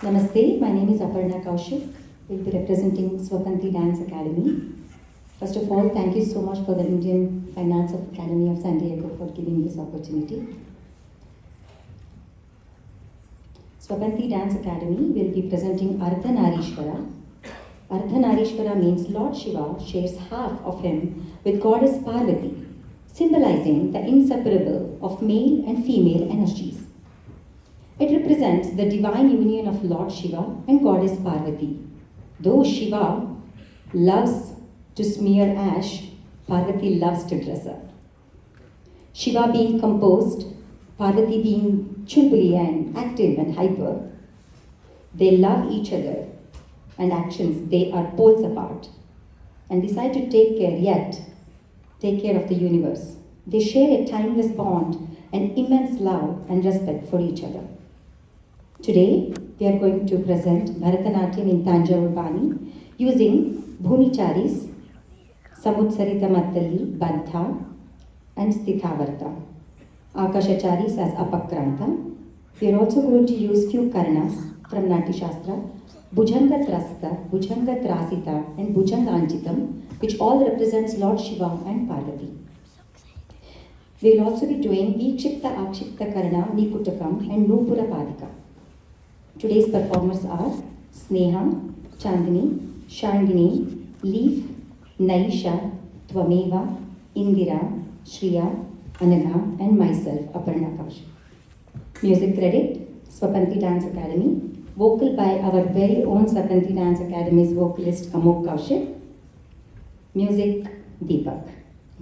Namaste, my name is Aparna Kaushik. We'll be representing Swapanti Dance Academy. First of all, thank you so much for the Indian Finance Academy of San Diego for giving this opportunity. Swapanti Dance Academy will be presenting Ardhanarishwara. Ardhanarishwara means Lord Shiva shares half of him with Goddess Parvati, symbolizing the inseparable of male and female energies. It represents the divine union of Lord Shiva and Goddess Parvati. Though Shiva loves to smear ash, Parvati loves to dress up. Shiva being composed, Parvati being chulbuli and active and hyper, they love each other and actions, they are poles apart and decide to take care of the universe. They share a timeless bond and immense love and respect for each other. Today, we are going to present Bharatanatyam in Tanjavur Bani using Bhumicharis, Samutsarita Mattalli, Baddha, and Stithavarta. Akashacharis as Apakranta. We are also going to use few Karanas from Natya Shastra, Bhujanga Trasta, Bhujanga Trasita, and Bhujanga Anchitam, which all represents Lord Shiva and Parvati. We will also be doing Vikshipta Akshipta Karana, Nikutakam, and Nupura Padika. Today's performers are Sneha, Chandini, Shandini, Leaf, Naisha, Twameva, Indira, Shriya, Anagha, and myself, Aparna Kaushik. Music credit, Swapanti Dance Academy. Vocal by our very own Swapanti Dance Academy's vocalist Amok Kaushik. Music, Deepak.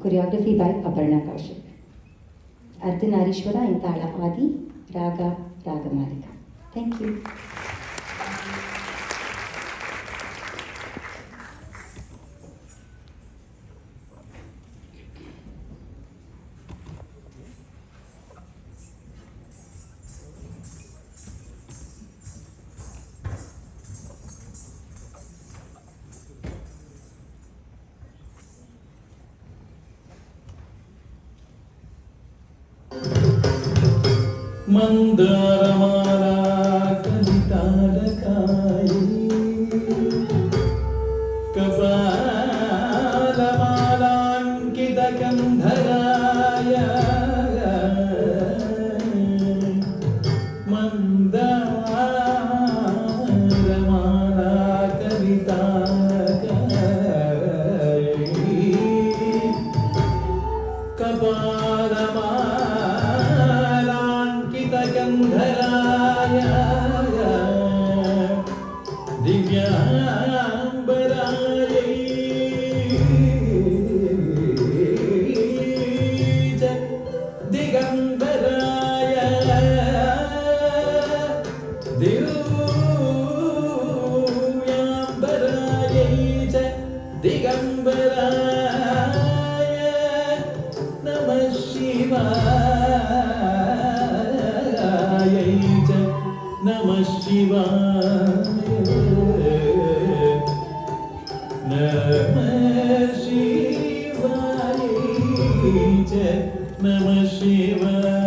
Choreography by Aparna Kaushik. Ardhanarishwara in Tala Adi, Raga, Ragamalika. Thank you. Mandaramala Kalitalakayi Kapalamalankitakandharaya Mandaramala Kalitalakayi Gandharaya Divyambaraya Digambaraya Divyambaraya Digambaraya Namah Shivaya Namah Shivaya Namah Shivaya Namah Shivaya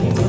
ನಿ